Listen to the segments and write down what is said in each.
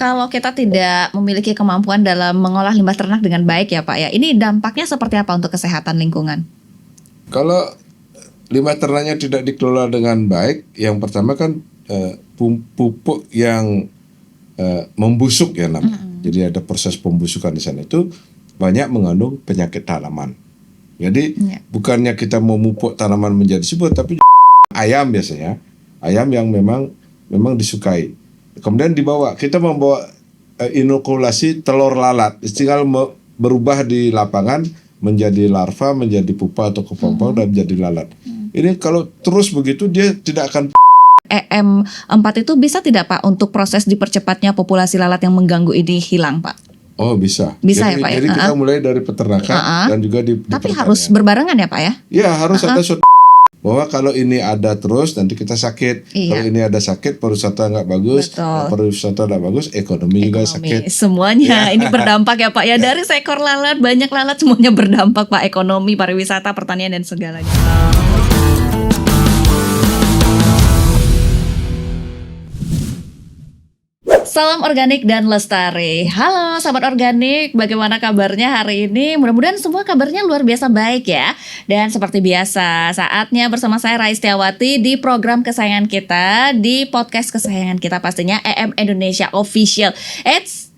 kalau kita tidak memiliki kemampuan dalam mengolah limbah ternak dengan baik ya Pak ya, ini dampaknya seperti apa untuk kesehatan lingkungan? Kalau limbah ternaknya tidak dikelola dengan baik, yang pertama kan pupuk yang membusuk ya namanya. Jadi ada proses pembusukan di sana itu banyak mengandung penyakit tanaman. Jadi bukannya kita memupuk tanaman menjadi subur, tapi ayam biasanya, ayam yang memang disukai. Kemudian kita membawa inokulasi telur lalat, tinggal berubah di lapangan menjadi larva, menjadi pupa atau kepompong dan menjadi lalat. Ini kalau terus begitu dia tidak akan. EM4 itu bisa tidak Pak untuk proses dipercepatnya populasi lalat yang mengganggu ini hilang Pak? Oh bisa. Bisa ya Pak Jadi ya? kita mulai dari peternakan dan juga di Tapi pertanian. harus berbarengan ya Pak ya? Ya harus ada bahwa kalau ini ada terus nanti kita sakit. Kalau ini ada sakit, pariwisata nggak bagus. Pariwisata nggak bagus, ekonomi juga sakit. Semuanya ini berdampak ya Pak ya. Dari seekor lalat, banyak lalat, semuanya berdampak Pak. Ekonomi, pariwisata, pertanian dan segalanya. Salam organik dan lestari. Halo sahabat organik, bagaimana kabarnya hari ini? Mudah-mudahan semua kabarnya luar biasa baik ya. Dan seperti biasa, saatnya bersama saya Raistiawati di program kesayangan kita, di podcast kesayangan kita pastinya EM Indonesia Official.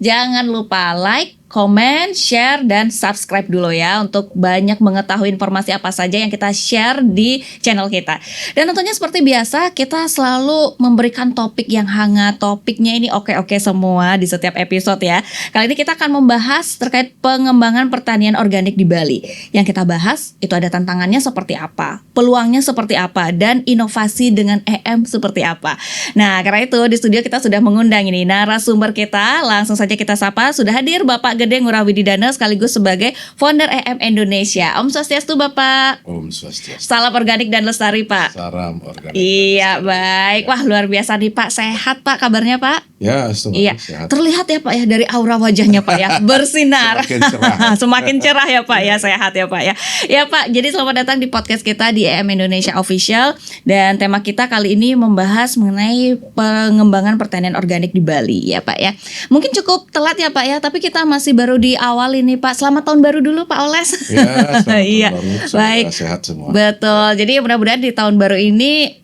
Jangan lupa like, komen, share, dan subscribe dulu ya untuk banyak mengetahui informasi apa saja yang kita share di channel kita. Dan tentunya seperti biasa kita selalu memberikan topik yang hangat. Topiknya ini oke-oke semua di setiap episode ya. Kali ini kita akan membahas terkait pengembangan pertanian organik di Bali. Yang kita bahas itu ada tantangannya seperti apa, peluangnya seperti apa, dan inovasi dengan EM seperti apa. Nah karena itu di studio kita sudah mengundang ini narasumber kita. Langsung saja kita sapa, sudah hadir Bapak Gede Ngurah Wididana sekaligus sebagai founder EM Indonesia. Om Swastiastu Bapak. Om Swastiastu. Salam organik dan lestari Pak. Salam organik. Iya baik. Wah luar biasa nih Pak. Sehat Pak kabarnya Pak? Ya sehat. Terlihat ya Pak ya dari aura wajahnya Pak ya, bersinar. Semakin cerah. Semakin cerah ya Pak ya, sehat ya Pak ya. Ya Pak, jadi selamat datang di podcast kita di EM Indonesia Official. Dan tema kita kali ini membahas mengenai pengembangan pertanian organik di Bali ya Pak ya. Mungkin cukup telat ya Pak ya, tapi kita masih baru di awal ini Pak. Selamat tahun baru dulu Pak Oles. Ya, selamat iya. tahun baru. Baik. Sehat semua. Betul. Jadi mudah-mudahan di tahun baru ini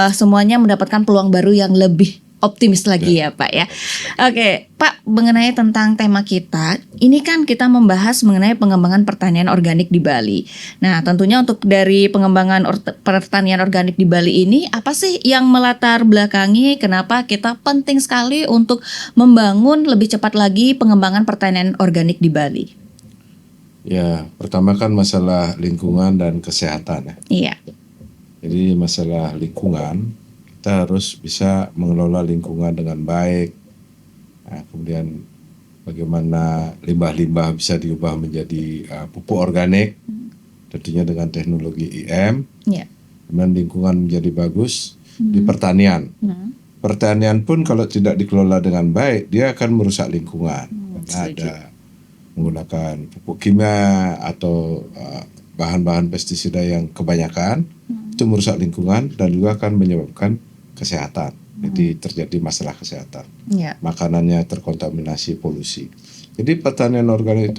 semuanya mendapatkan peluang baru yang lebih optimis lagi ya Pak ya. Oke Pak, mengenai tentang tema kita, ini kan kita membahas mengenai pengembangan pertanian organik di Bali. Nah tentunya untuk dari pengembangan pertanian organik di Bali ini, apa sih yang melatar belakangi kenapa kita penting sekali untuk membangun lebih cepat lagi pengembangan pertanian organik di Bali? Ya, pertama kan masalah lingkungan dan kesehatan ya. Iya. Jadi masalah lingkungan, kita harus bisa mengelola lingkungan dengan baik. Nah, kemudian bagaimana limbah-limbah bisa diubah menjadi pupuk organik, tentunya dengan teknologi IM. Yeah. Kemudian lingkungan menjadi bagus di pertanian. Pertanian pun kalau tidak dikelola dengan baik, dia akan merusak lingkungan. Karena ada menggunakan pupuk kimia atau bahan-bahan pestisida yang kebanyakan, itu merusak lingkungan dan juga akan menyebabkan kesehatan. Jadi terjadi masalah kesehatan. Makanannya terkontaminasi polusi. Jadi pertanian organik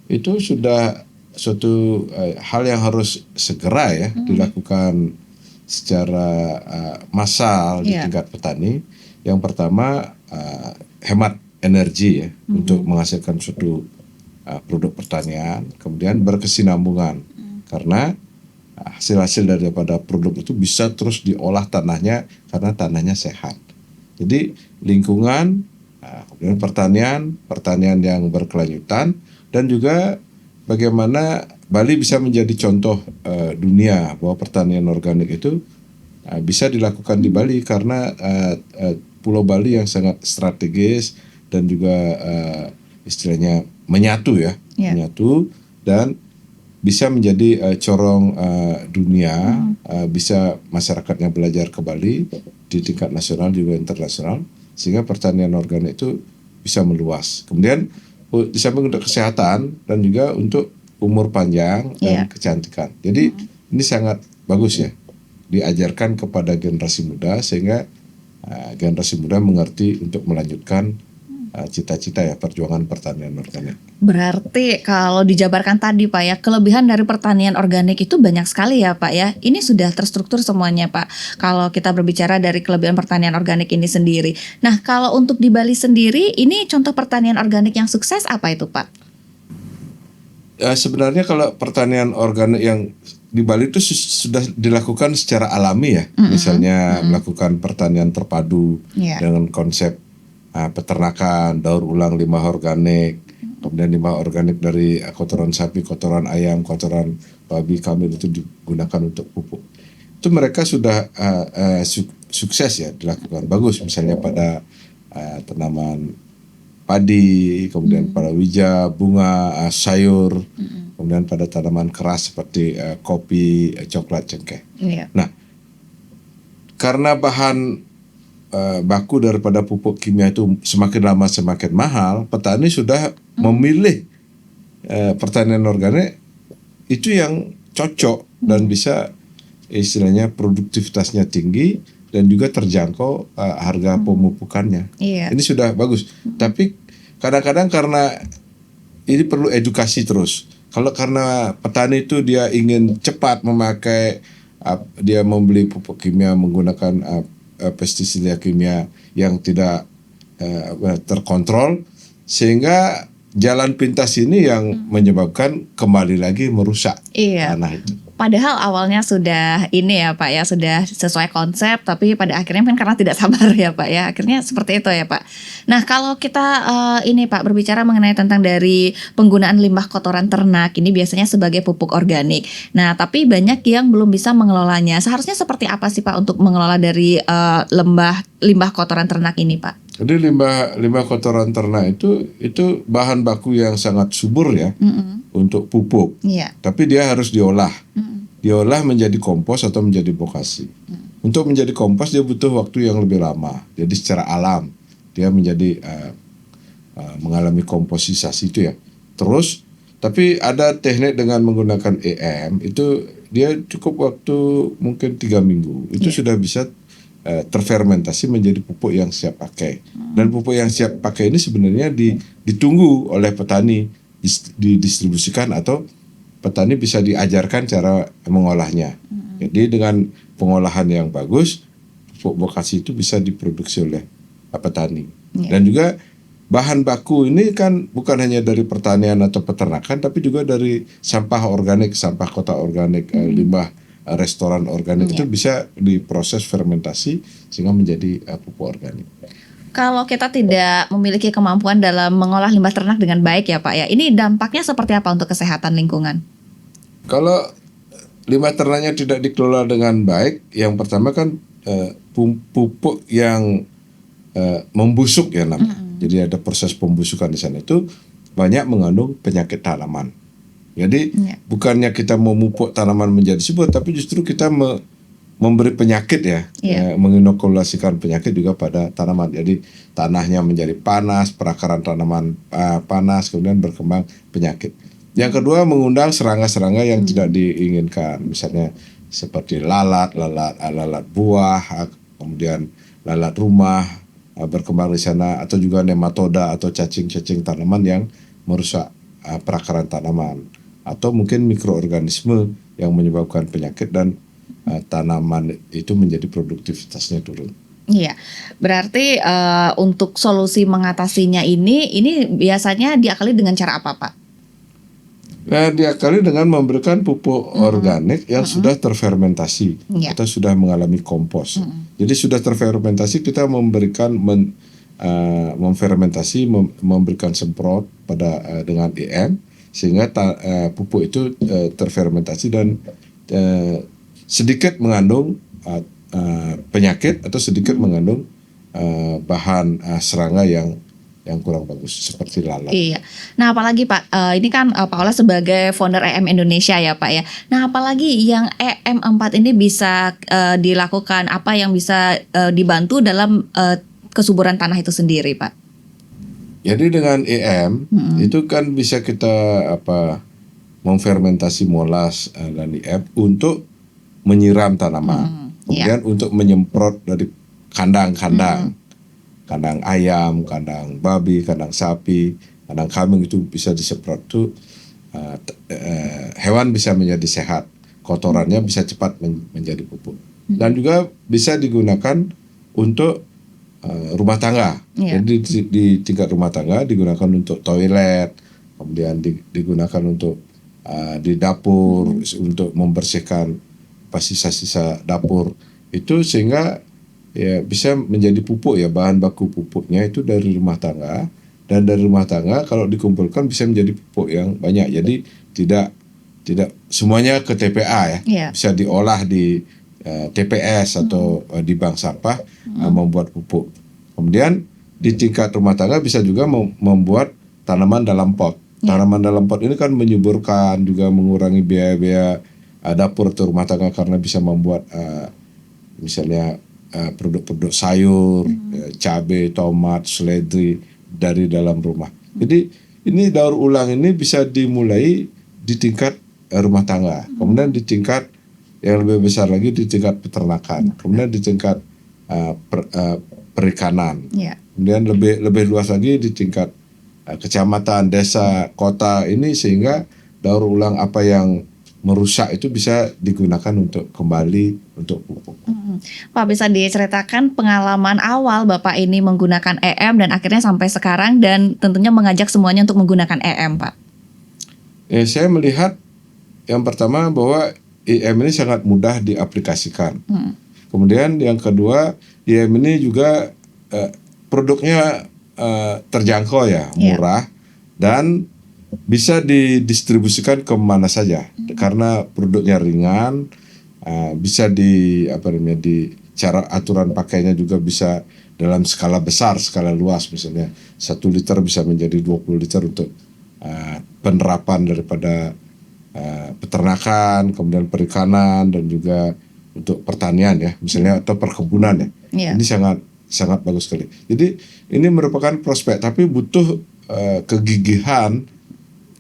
itu sudah suatu hal yang harus segera ya dilakukan secara massal di tingkat petani. Yang pertama hemat energi ya untuk menghasilkan suatu produk pertanian, kemudian berkesinambungan karena hasil-hasil daripada produk itu bisa terus diolah tanahnya karena tanahnya sehat. Jadi lingkungan, kemudian pertanian yang berkelanjutan, dan juga bagaimana Bali bisa menjadi contoh dunia bahwa pertanian organik itu bisa dilakukan di Bali karena Pulau Bali yang sangat strategis dan juga istilahnya menyatu ya, menyatu dan bisa menjadi corong dunia, bisa masyarakatnya belajar ke Bali di tingkat nasional juga internasional, sehingga pertanian organik itu bisa meluas. Kemudian di samping untuk kesehatan dan juga untuk umur panjang dan kecantikan. Jadi ini sangat bagus ya, diajarkan kepada generasi muda sehingga generasi muda mengerti untuk melanjutkan cita-cita ya perjuangan pertanian organik. Berarti kalau dijabarkan tadi Pak ya, kelebihan dari pertanian organik itu banyak sekali ya Pak ya. Ini sudah terstruktur semuanya Pak. Kalau kita berbicara dari kelebihan pertanian organik ini sendiri. Nah, kalau untuk di Bali sendiri, ini contoh pertanian organik yang sukses apa itu Pak? Sebenarnya kalau pertanian organik yang di Bali itu sudah dilakukan secara alami ya. Misalnya melakukan pertanian terpadu dengan konsep peternakan, daur ulang limbah organik, kemudian limbah organik dari kotoran sapi, kotoran ayam, kotoran babi kambing itu digunakan untuk pupuk. Itu mereka sudah sukses ya dilakukan. Bagus misalnya pada tanaman padi, kemudian pada wija, bunga, sayur, kemudian pada tanaman keras seperti kopi, coklat, cengkeh. Nah, karena bahan baku daripada pupuk kimia itu semakin lama semakin mahal, petani sudah memilih pertanian organik itu yang cocok dan bisa istilahnya produktivitasnya tinggi dan juga terjangkau harga pemupukannya. Ini sudah bagus. Tapi kadang-kadang karena ini perlu edukasi terus. Kalau karena petani itu dia ingin cepat memakai, dia membeli pupuk kimia menggunakan pestisida kimia yang tidak terkontrol, sehingga jalan pintas ini yang menyebabkan kembali lagi merusak tanah itu. Padahal awalnya sudah ini ya Pak ya, sudah sesuai konsep, tapi pada akhirnya kan karena tidak sabar ya Pak ya, akhirnya seperti itu ya Pak. Nah kalau kita ini Pak berbicara mengenai tentang dari penggunaan limbah kotoran ternak, ini biasanya sebagai pupuk organik. Nah tapi banyak yang belum bisa mengelolanya. Seharusnya seperti apa sih Pak untuk mengelola dari limbah kotoran ternak ini Pak? Jadi limbah kotoran ternak itu bahan baku yang sangat subur ya untuk pupuk. Tapi dia harus diolah. Diolah menjadi kompos atau menjadi bokasi. Untuk menjadi kompos dia butuh waktu yang lebih lama. Jadi secara alam dia menjadi mengalami komposisasi itu ya. Terus tapi ada teknik dengan menggunakan EM itu dia cukup waktu mungkin 3 minggu. Itu sudah bisa terfermentasi menjadi pupuk yang siap pakai. Dan pupuk yang siap pakai ini sebenarnya ditunggu oleh petani, didistribusikan atau petani bisa diajarkan cara mengolahnya. Jadi dengan pengolahan yang bagus, pupuk bokasi itu bisa diproduksi oleh petani. Dan juga bahan baku ini kan bukan hanya dari pertanian atau peternakan, tapi juga dari sampah organik, sampah kota organik, limbah restoran organik itu bisa diproses fermentasi sehingga menjadi pupuk organik. Kalau kita tidak memiliki kemampuan dalam mengolah limbah ternak dengan baik ya Pak ya, ini dampaknya seperti apa untuk kesehatan lingkungan? Kalau limbah ternaknya tidak dikelola dengan baik, yang pertama kan pupuk yang membusuk ya namanya. Jadi ada proses pembusukan di sana itu banyak mengandung penyakit tanaman. Jadi bukannya kita memupuk tanaman menjadi subur, tapi justru kita memberi penyakit ya, menginokulasikan penyakit juga pada tanaman. Jadi tanahnya menjadi panas, perakaran tanaman panas, kemudian berkembang penyakit. Yang kedua mengundang serangga-serangga yang tidak diinginkan, misalnya seperti lalat buah, kemudian lalat rumah berkembang di sana, atau juga nematoda atau cacing-cacing tanaman yang merusak perakaran tanaman. Atau mungkin mikroorganisme yang menyebabkan penyakit dan tanaman itu menjadi produktivitasnya turun. Iya, berarti untuk solusi mengatasinya ini biasanya diakali dengan cara apa Pak? Nah, diakali dengan memberikan pupuk organik yang sudah terfermentasi atau sudah mengalami kompos. Jadi sudah terfermentasi, kita memberikan memfermentasi, memberikan semprot dengan EM, sehingga pupuk itu terfermentasi dan sedikit mengandung penyakit atau sedikit mengandung bahan serangga yang kurang bagus seperti lalat. Iya. Nah apalagi Pak, ini kan Pak Olah sebagai founder EM Indonesia ya Pak ya. Nah apalagi yang EM4 ini bisa dilakukan, apa yang bisa dibantu dalam kesuburan tanah itu sendiri Pak? Jadi dengan EM itu kan bisa kita memfermentasi molas dan EM untuk menyiram tanaman, kemudian untuk menyemprot dari kandang-kandang. kandang ayam, kandang babi, kandang sapi, kandang kambing itu bisa disemprot tuh hewan bisa menjadi sehat, kotorannya bisa cepat menjadi pupuk. Dan juga bisa digunakan untuk rumah tangga. Iya. Jadi di tingkat rumah tangga digunakan untuk toilet, kemudian digunakan untuk di dapur untuk membersihkan sisa-sisa dapur itu, sehingga ya bisa menjadi pupuk ya, bahan baku pupuknya itu dari rumah tangga, dan dari rumah tangga kalau dikumpulkan bisa menjadi pupuk yang banyak. Jadi tidak semuanya ke TPA ya, Iya. bisa diolah di TPS atau di bank sampah membuat pupuk. Kemudian di tingkat rumah tangga bisa juga membuat tanaman dalam pot. Tanaman dalam pot ini kan menyuburkan, juga mengurangi biaya-biaya dapur atau rumah tangga, karena bisa membuat misalnya produk-produk sayur, cabai, tomat, seledri dari dalam rumah. Jadi ini daur ulang ini bisa dimulai di tingkat rumah tangga, kemudian di tingkat yang lebih besar lagi di tingkat peternakan, kemudian di tingkat perikanan, kemudian lebih luas lagi di tingkat kecamatan, desa, kota ini, sehingga daur ulang apa yang merusak itu bisa digunakan untuk kembali untuk pupuk. Pak, bisa diceritakan pengalaman awal Bapak ini menggunakan EM dan akhirnya sampai sekarang, dan tentunya mengajak semuanya untuk menggunakan EM, Pak? Saya melihat yang pertama bahwa EM ini sangat mudah diaplikasikan. Kemudian yang kedua, EM ini juga produknya terjangkau ya, murah, dan bisa didistribusikan ke mana saja karena produknya ringan, bisa di cara aturan pakainya juga bisa dalam skala besar, skala luas, misalnya 1 liter bisa menjadi 20 liter untuk penerapan daripada peternakan, kemudian perikanan, dan juga untuk pertanian ya, misalnya, atau perkebunan ya. Ini sangat bagus sekali. Jadi ini merupakan prospek, tapi butuh kegigihan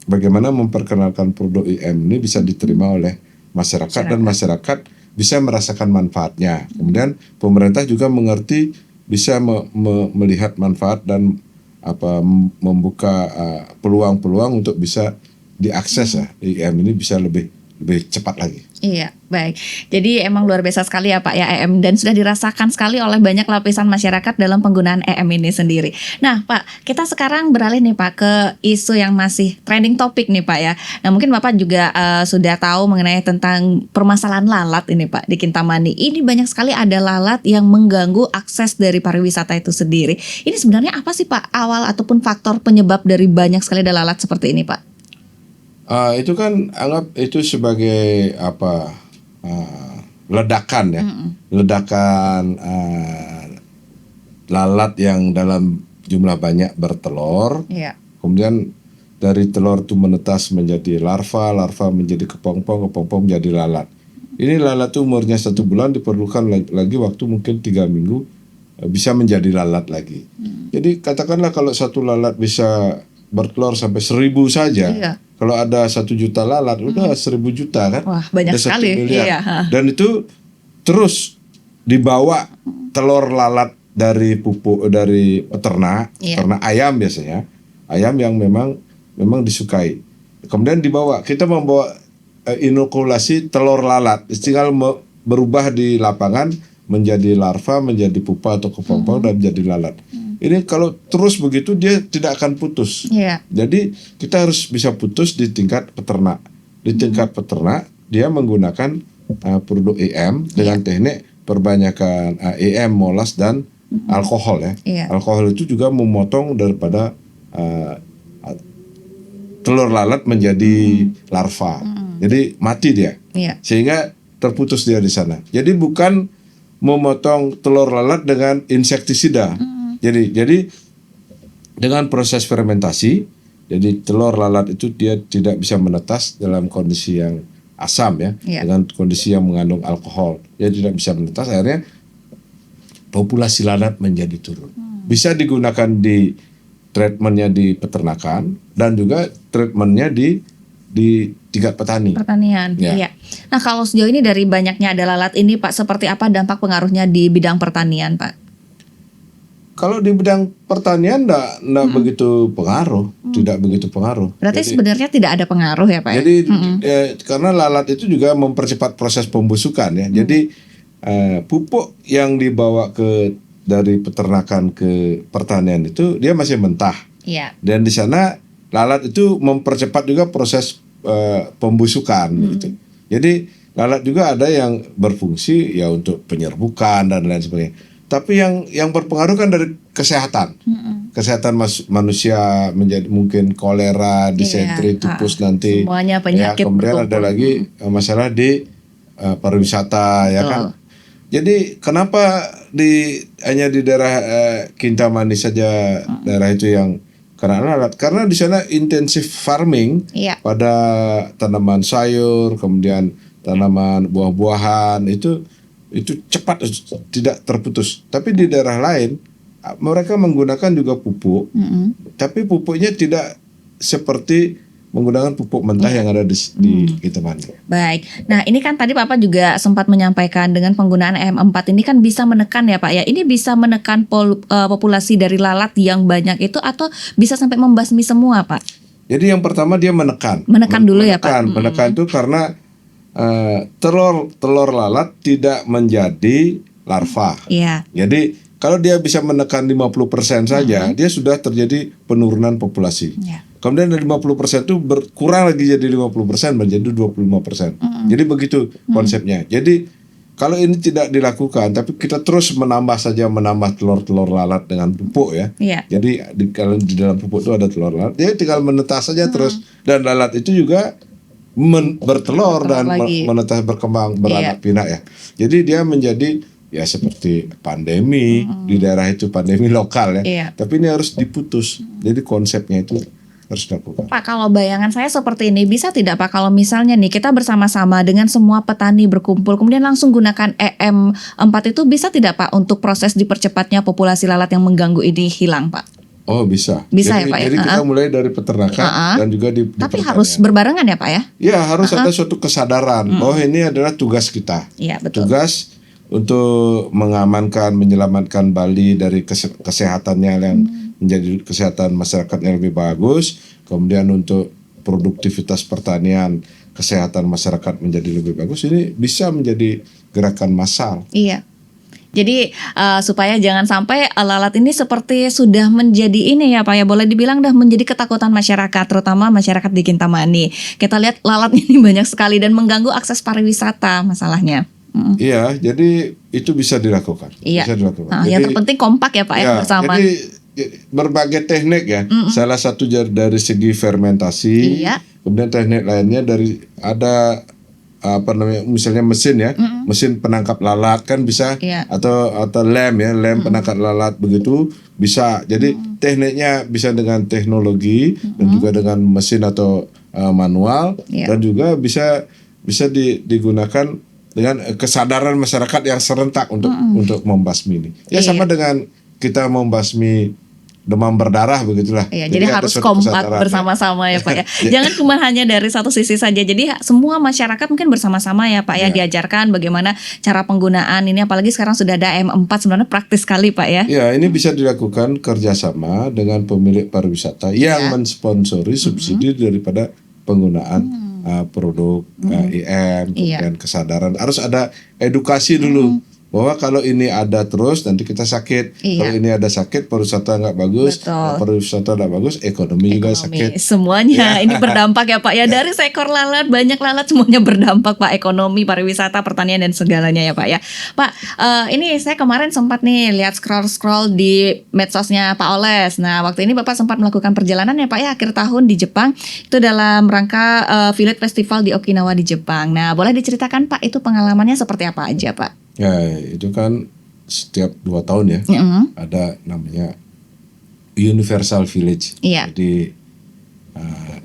bagaimana memperkenalkan produk EM ini bisa diterima oleh masyarakat dan masyarakat bisa merasakan manfaatnya. Kemudian pemerintah juga mengerti, bisa melihat manfaat dan membuka peluang-peluang untuk bisa diakses ya. EM ini bisa lebih cepat lagi. Iya, baik. Jadi emang luar biasa sekali ya Pak ya EM, dan sudah dirasakan sekali oleh banyak lapisan masyarakat dalam penggunaan EM ini sendiri. Nah Pak, kita sekarang beralih nih Pak ke isu yang masih trending topik nih Pak ya. Nah mungkin Bapak juga sudah tahu mengenai tentang permasalahan lalat ini Pak di Kintamani. Ini banyak sekali ada lalat yang mengganggu akses dari pariwisata itu sendiri. Ini sebenarnya apa sih Pak awal ataupun faktor penyebab dari banyak sekali ada lalat seperti ini Pak? Itu kan anggap itu sebagai ledakan ya, ledakan lalat yang dalam jumlah banyak bertelur. Kemudian dari telur itu menetas menjadi larva menjadi kepompong menjadi lalat. Ini lalat itu umurnya 1 bulan, diperlukan lagi waktu mungkin 3 minggu bisa menjadi lalat lagi. Jadi katakanlah kalau satu lalat bisa bertelur sampai 1.000 saja. Kalau ada 1 juta lalat, udah 1.000 juta kan? Wah, banyak sekali. Dan itu terus dibawa telur lalat dari pupuk dari peternak, peternak ayam biasanya, ayam yang memang disukai. Kemudian kita membawa inokulasi telur lalat, tinggal berubah di lapangan menjadi larva, menjadi pupa atau kepompong dan menjadi lalat. Ini kalau terus begitu dia tidak akan putus. Jadi kita harus bisa putus di tingkat peternak. Di tingkat peternak dia menggunakan produk EM dengan teknik perbanyakan EM, molas dan alkohol ya. Alkohol itu juga memotong daripada telur lalat menjadi larva. Jadi mati dia. Sehingga terputus dia di sana. Jadi bukan memotong telur lalat dengan insektisida. Jadi dengan proses fermentasi, jadi telur lalat itu dia tidak bisa menetas dalam kondisi yang asam ya, dengan kondisi yang mengandung alkohol, dia tidak bisa menetas, akhirnya populasi lalat menjadi turun. Bisa digunakan di treatmentnya di peternakan dan juga treatmentnya di tingkat pertanian. Iya. Nah kalau sejauh ini dari banyaknya ada lalat ini Pak, seperti apa dampak pengaruhnya di bidang pertanian Pak? Kalau di bidang pertanian enggak begitu pengaruh, tidak begitu pengaruh. Berarti Jadi, sebenarnya tidak ada pengaruh ya Pak ya? jadi karena lalat itu juga mempercepat proses pembusukan ya. Jadi pupuk yang dibawa dari peternakan ke pertanian itu dia masih mentah. Iya. Dan di sana lalat itu mempercepat juga proses pembusukan gitu. Jadi lalat juga ada yang berfungsi ya untuk penyerbukan dan lain sebagainya. Tapi yang berpengaruh kan dari kesehatan. Kesehatan manusia menjadi mungkin kolera, disentri, tipus nanti. Semuanya penyakit Ya, kemudian ada berkumpul. lagi masalah di pariwisata ya kan. Jadi kenapa hanya di daerah Kintamani saja daerah itu yang kena lalat? Karena di sana intensif farming Iya. pada tanaman sayur, kemudian tanaman buah-buahan itu cepat tidak terputus. Tapi di daerah lain mereka menggunakan juga pupuk, tapi pupuknya tidak seperti menggunakan pupuk mentah yang ada di Kintamani. Baik. Nah, ini kan tadi Bapak juga sempat menyampaikan dengan penggunaan EM4 ini kan bisa menekan ya Pak ya. Ini bisa menekan populasi dari lalat yang banyak itu atau bisa sampai membasmi semua Pak? Jadi yang pertama dia menekan. Menekan dulu ya Pak. Menekan itu karena telur lalat tidak menjadi larva. Iya. Jadi kalau dia bisa menekan 50% saja, dia sudah terjadi penurunan populasi. Iya. Kemudian dari 50% itu berkurang lagi jadi 50% menjadi 25%. Jadi begitu konsepnya. Jadi kalau ini tidak dilakukan, tapi kita terus menambah telur-telur lalat dengan pupuk ya. Iya. Jadi kalau di dalam pupuk itu ada telur lalat, dia tinggal menetas saja terus. Dan lalat itu juga bertelur dan menetas berkembang beranak pinak ya. Jadi dia menjadi ya seperti pandemi di daerah itu, pandemi lokal ya. Iya. Tapi ini harus diputus. Jadi konsepnya itu harus dilakukan. Pak, kalau bayangan saya seperti ini, bisa tidak Pak kalau misalnya nih kita bersama-sama dengan semua petani berkumpul kemudian langsung gunakan EM4 itu bisa tidak Pak untuk proses dipercepatnya populasi lalat yang mengganggu ini hilang Pak? Oh bisa. Bisa jadi, ya Pak ya? Jadi kita mulai dari peternakan dan juga di Tapi pertanian. harus berbarengan ya Pak ya? Ya harus ada suatu kesadaran bahwa ini adalah tugas kita. Iya betul. Tugas untuk mengamankan, menyelamatkan Bali dari kesehatannya yang menjadi kesehatan masyarakat yang lebih bagus. Kemudian untuk produktivitas pertanian, kesehatan masyarakat menjadi lebih bagus. Ini bisa menjadi gerakan massal. Iya. Jadi supaya jangan sampai lalat ini seperti sudah menjadi ini ya Pak ya, boleh dibilang dah menjadi ketakutan masyarakat, terutama masyarakat di Kintamani. Kita lihat lalat ini banyak sekali dan mengganggu akses pariwisata masalahnya. Iya, jadi itu bisa dilakukan. Iya. Bisa dilakukan. Yang terpenting kompak ya Pak ya bersama. Jadi berbagai teknik ya. Salah satu dari segi fermentasi. Iya. Kemudian teknik lainnya dari ada misalnya mesin ya, mesin penangkap lalat kan bisa, Iya. atau lem ya, lem penangkap lalat begitu bisa. Jadi tekniknya bisa dengan teknologi dan juga dengan mesin atau manual, dan juga bisa digunakan dengan kesadaran masyarakat yang serentak untuk membasmi ini. Ya sama dengan kita membasmi demam berdarah begitulah. Iya, jadi harus kompak bersama-sama ya Pak ya. Jangan cuma hanya dari satu sisi saja. Jadi semua masyarakat mungkin bersama-sama ya Pak ya, diajarkan bagaimana cara penggunaan ini, apalagi sekarang sudah ada M4, sebenarnya praktis sekali Pak ya. Ya, ini bisa dilakukan kerjasama dengan pemilik pariwisata yang mensponsori subsidi daripada penggunaan produk IM, kemudian kesadaran. Harus ada edukasi dulu. Bahwa kalau ini ada terus nanti kita sakit. Kalau ini ada sakit, pariwisata nggak bagus. Kalau pariwisata nggak bagus, ekonomi juga sakit. Semuanya ini berdampak ya Pak ya. Dari seekor lalat, banyak lalat semuanya berdampak Pak. Ekonomi, pariwisata, pertanian dan segalanya ya Pak ya. Pak, ini saya kemarin sempat nih lihat scroll di medsosnya Pak Oles. Nah waktu ini Bapak sempat melakukan perjalanan ya Pak ya akhir tahun di Jepang. Itu dalam rangka Village Festival di Okinawa di Jepang. Nah boleh diceritakan Pak itu pengalamannya seperti apa aja Pak? Ya itu kan setiap 2 tahun ya ada namanya Universal Village. Jadi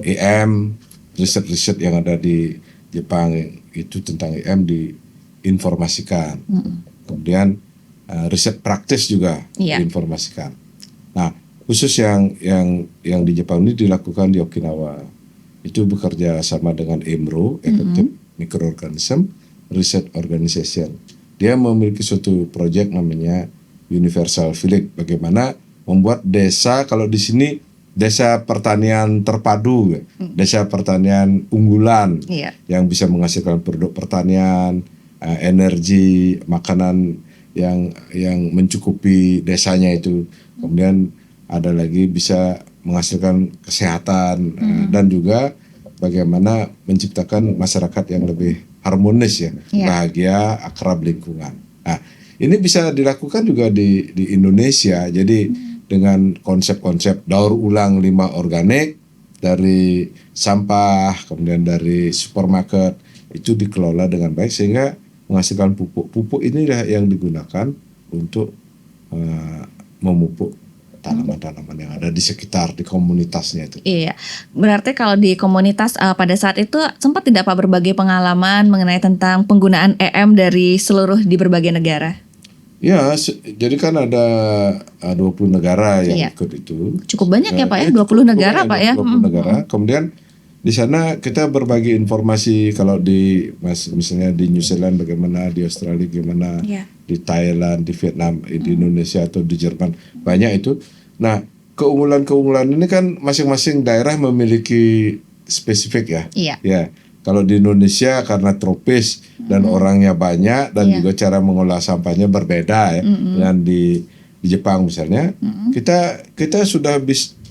EM, riset-riset yang ada di Jepang itu tentang EM diinformasikan. Kemudian riset praktis juga diinformasikan. Nah khusus yang di Jepang ini dilakukan di Okinawa. Itu bekerja sama dengan EMRO, Effective Microorganism Research Organization. Dia memiliki suatu proyek namanya universal village, bagaimana membuat desa, kalau di sini desa pertanian terpadu, desa pertanian unggulan Iya. yang bisa menghasilkan produk pertanian, energi, makanan yang mencukupi desanya itu. Kemudian ada lagi bisa menghasilkan kesehatan, dan juga bagaimana menciptakan masyarakat yang lebih harmonis ya, Iya. bahagia, akrab lingkungan. Nah, ini bisa dilakukan juga di Indonesia. Jadi dengan konsep-konsep daur ulang limbah organik dari sampah, kemudian dari supermarket, itu dikelola dengan baik sehingga menghasilkan pupuk. Pupuk inilah yang digunakan untuk memupuk tanaman-tanaman yang ada di sekitar, di komunitasnya itu. Iya, berarti kalau di komunitas pada saat itu sempat tidak Pak berbagi pengalaman mengenai tentang penggunaan EM dari seluruh di berbagai negara? Ya, jadi kan ada 20 negara yang Iya. ikut itu. Cukup banyak ya Pak ya, 20 cukup negara banyak, Pak ya? 20 negara. Kemudian di sana kita berbagi informasi, kalau di misalnya di New Zealand bagaimana, di Australia gimana, Iya. di Thailand, di Vietnam, di Indonesia atau di Jerman, banyak itu. Nah, keunggulan-keunggulan ini kan masing-masing daerah memiliki spesifik ya. Iya. Ya, kalau di Indonesia karena tropis dan orangnya banyak dan Iya. juga cara mengolah sampahnya berbeda ya dengan di Jepang misalnya. Kita sudah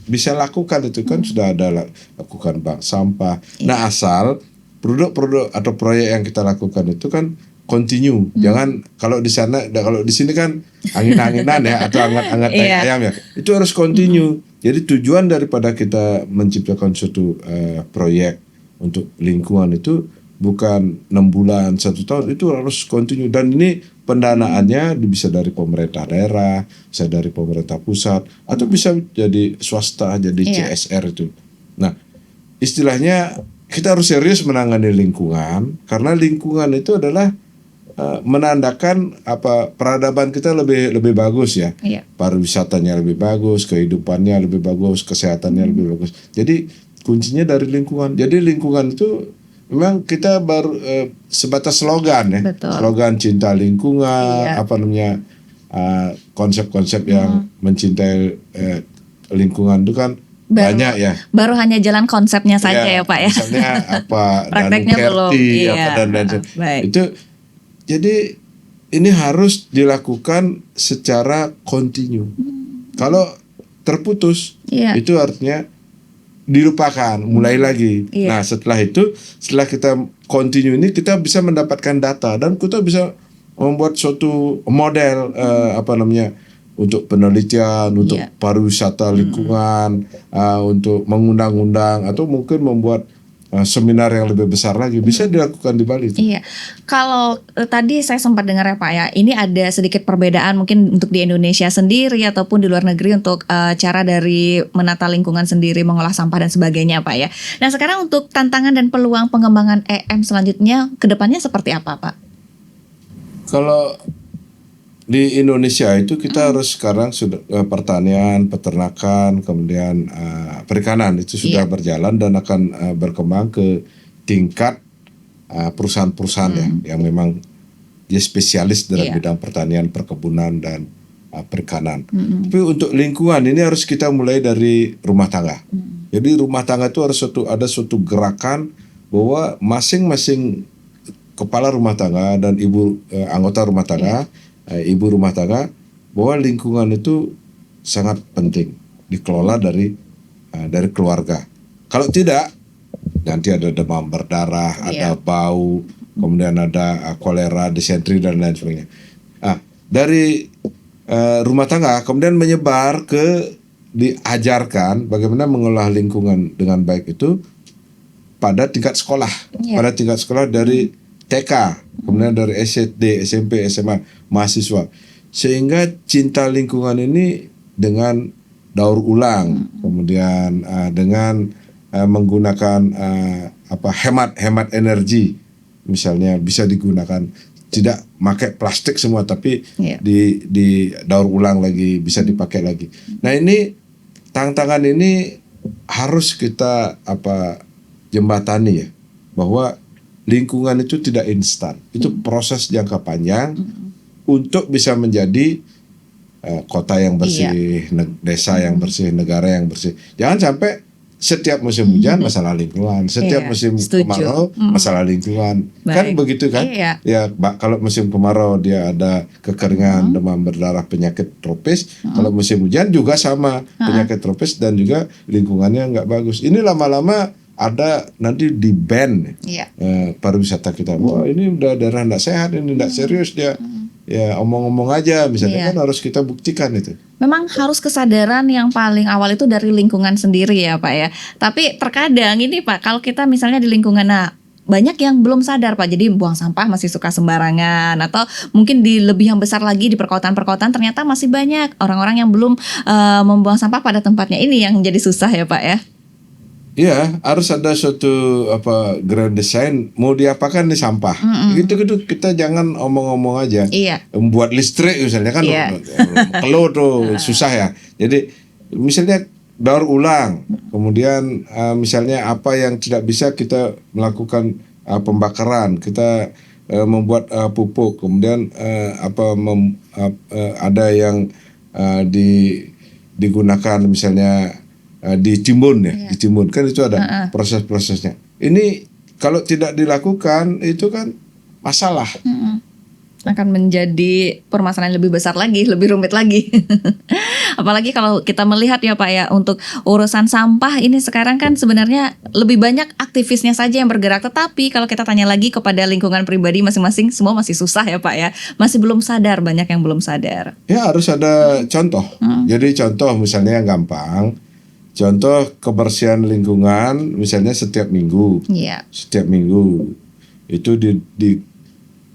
bisa lakukan itu kan, sudah ada lakukan bank sampah. Nah, asal produk-produk atau proyek yang kita lakukan itu kan continue. Jangan kalau di sana, kalau di sini kan angin-anginan ya atau anget-anget Iya. ayam ya. Itu harus continue. Jadi tujuan daripada kita menciptakan suatu proyek untuk lingkungan itu bukan 6 bulan, 1 tahun, itu harus continue. Dan ini pendanaannya bisa dari pemerintah daerah, bisa dari pemerintah pusat, atau bisa jadi swasta, jadi Iya. CSR itu. Nah, istilahnya kita harus serius menangani lingkungan, karena lingkungan itu adalah menandakan peradaban kita lebih bagus ya. Iya. Pariwisatanya lebih bagus, kehidupannya lebih bagus, kesehatannya lebih bagus. Jadi kuncinya dari lingkungan. Jadi lingkungan itu memang kita baru sebatas slogan ya. Betul. Slogan cinta lingkungan, Iya. konsep-konsep yang mencintai lingkungan itu kan banyak ya. Baru hanya jalan konsepnya saja ya Pak ya. Misalnya Prakteknya belum. Iya. dan lain-lain. Baik. Itu jadi ini harus dilakukan secara kontinu. Kalau terputus, Iya. itu artinya dilupakan, mulai lagi. Iya. Nah, setelah itu, setelah kita kontinu ini, kita bisa mendapatkan data dan kita bisa membuat suatu model untuk penelitian, untuk Iya. pariwisata lingkungan, untuk mengundang-undang atau mungkin membuat seminar yang lebih besar lagi, bisa dilakukan di Bali. Iya, kalau tadi saya sempat dengar ya Pak ya, ini ada sedikit perbedaan mungkin untuk di Indonesia sendiri ataupun di luar negeri untuk cara dari menata lingkungan sendiri, mengolah sampah dan sebagainya Pak ya. Nah sekarang untuk tantangan dan peluang pengembangan EM selanjutnya ke depannya seperti apa Pak? Kalau di Indonesia itu kita harus sekarang sudah pertanian, peternakan, kemudian perikanan itu sudah berjalan dan akan berkembang ke tingkat perusahaan-perusahaan yang memang dia spesialis dalam bidang pertanian, perkebunan dan perikanan. Tapi untuk lingkungan ini harus kita mulai dari rumah tangga. Jadi rumah tangga itu harus ada suatu gerakan bahwa masing-masing kepala rumah tangga dan anggota rumah tangga, ibu rumah tangga, bahwa lingkungan itu sangat penting dikelola dari keluarga. Kalau tidak, nanti ada demam berdarah, ada bau, kemudian ada kolera, disentri dan lain sebagainya. Dari rumah tangga kemudian menyebar diajarkan bagaimana mengolah lingkungan dengan baik itu pada tingkat sekolah, pada tingkat sekolah dari TK, kemudian dari SD, SMP, SMA, mahasiswa, sehingga cinta lingkungan ini dengan daur ulang, kemudian dengan menggunakan hemat energi, misalnya bisa digunakan tidak pakai plastik semua, tapi di daur ulang lagi, bisa dipakai lagi. Nah ini tantangan ini harus kita jembatani ya, bahwa lingkungan itu tidak instan, itu proses jangka panjang untuk bisa menjadi kota yang bersih, desa yang bersih, negara yang bersih. Jangan sampai setiap musim hujan masalah lingkungan, setiap musim kemarau masalah lingkungan. Kan begitu kan? Ya, kalau musim kemarau dia ada kekeringan, demam berdarah, penyakit tropis. Kalau musim hujan juga sama, penyakit tropis dan juga lingkungannya nggak bagus. Ini lama-lama ada nanti di ban pariwisata kita. Wah, ini udah daerah nggak sehat, ini nggak serius dia. Ya omong-omong aja misalnya, kan harus kita buktikan itu. Memang harus kesadaran yang paling awal itu dari lingkungan sendiri ya Pak ya. Tapi terkadang ini Pak, kalau kita misalnya di lingkungan, banyak yang belum sadar Pak, jadi buang sampah masih suka sembarangan, atau mungkin di lebih yang besar lagi di perkotaan-perkotaan ternyata masih banyak orang-orang yang belum membuang sampah pada tempatnya. Ini yang jadi susah ya Pak ya. Iya, harus ada suatu grand design, mau diapakan nih sampah. Gitu kita jangan omong-omong aja. Membuat listrik misalnya kan kalau tuh susah ya. Jadi misalnya daur ulang, kemudian misalnya apa yang tidak bisa kita melakukan pembakaran, kita membuat pupuk, kemudian ada yang digunakan misalnya ditimbun ditimbun, kan itu ada proses-prosesnya. Ini kalau tidak dilakukan itu kan masalah. Akan menjadi permasalahan lebih besar lagi, lebih rumit lagi. Apalagi kalau kita melihat ya Pak ya, untuk urusan sampah ini sekarang kan sebenarnya lebih banyak aktivisnya saja yang bergerak. Tetapi kalau kita tanya lagi kepada lingkungan pribadi masing-masing, semua masih susah ya Pak ya. Masih belum sadar, banyak yang belum sadar. Ya harus ada contoh. Jadi contoh misalnya yang gampang. Contoh kebersihan lingkungan misalnya setiap minggu. Setiap minggu itu di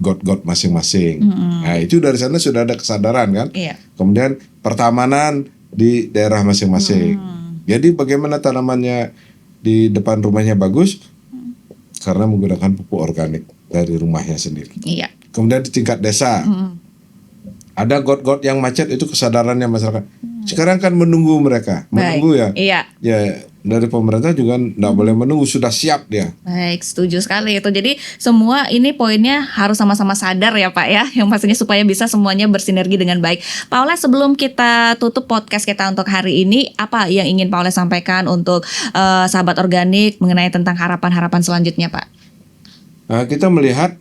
got-got masing-masing. Nah, itu dari sana sudah ada kesadaran kan? Kemudian pertamanan di daerah masing-masing. Jadi bagaimana tanamannya di depan rumahnya bagus? Karena menggunakan pupuk organik dari rumahnya sendiri. Kemudian di tingkat desa. Ada got-got yang macet, itu kesadarannya masyarakat. Sekarang kan menunggu mereka, menunggu ya. Ya dari pemerintah juga nggak boleh menunggu, sudah siap dia. Baik, setuju sekali itu. Jadi semua ini poinnya harus sama-sama sadar ya Pak ya, yang pastinya supaya bisa semuanya bersinergi dengan baik. Pak Oles, sebelum kita tutup podcast kita untuk hari ini, apa yang ingin Pak Oles sampaikan untuk sahabat organik mengenai tentang harapan-harapan selanjutnya Pak? Kita melihat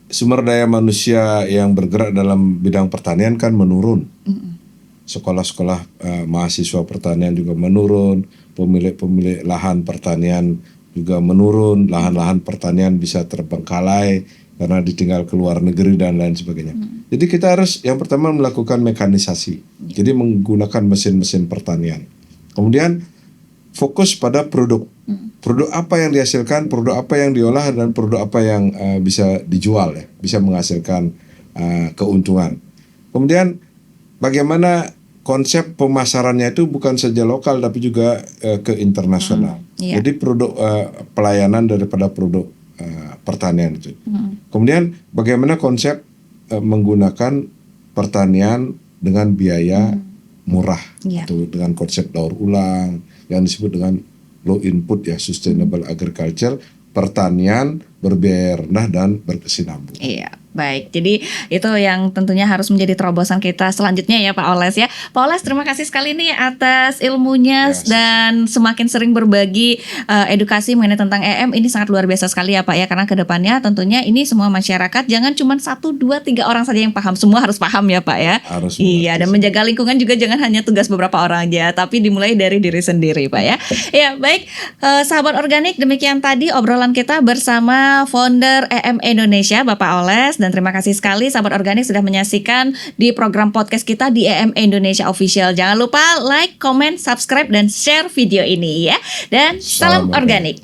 sumber daya manusia yang bergerak dalam bidang pertanian kan menurun. Sekolah-sekolah mahasiswa pertanian juga menurun, pemilik lahan pertanian juga menurun, lahan-lahan pertanian bisa terbengkalai karena ditinggal ke luar negeri dan lain sebagainya. Jadi kita harus yang pertama melakukan mekanisasi, jadi menggunakan mesin-mesin pertanian. Kemudian fokus pada produk. Produk apa yang dihasilkan, produk apa yang diolah, dan produk apa yang bisa dijual ya, bisa menghasilkan keuntungan. Kemudian bagaimana konsep pemasarannya itu bukan saja lokal tapi juga ke internasional. Jadi produk pelayanan daripada produk pertanian itu. Kemudian bagaimana konsep menggunakan pertanian dengan biaya murah, atau dengan konsep daur ulang yang disebut dengan low input ya, sustainable agriculture, pertanian berbiaya rendah dan berkesinambungan. Baik, jadi itu yang tentunya harus menjadi terobosan kita selanjutnya ya Pak Oles ya. Pak Oles, terima kasih sekali nih atas ilmunya dan semakin sering berbagi edukasi mengenai tentang EM. Ini sangat luar biasa sekali ya Pak ya, karena kedepannya tentunya ini semua masyarakat jangan cuma 1, 2, 3 orang saja yang paham, semua harus paham ya Pak ya. Harus. Dan menjaga lingkungan juga jangan hanya tugas beberapa orang aja, tapi dimulai dari diri sendiri Pak ya. Ya baik, sahabat organik, demikian tadi obrolan kita bersama founder EM Indonesia Bapak Oles. Dan terima kasih sekali sahabat organik sudah menyaksikan di program podcast kita di EM Indonesia Official. Jangan lupa like, comment, subscribe, dan share video ini ya. Dan salam organik.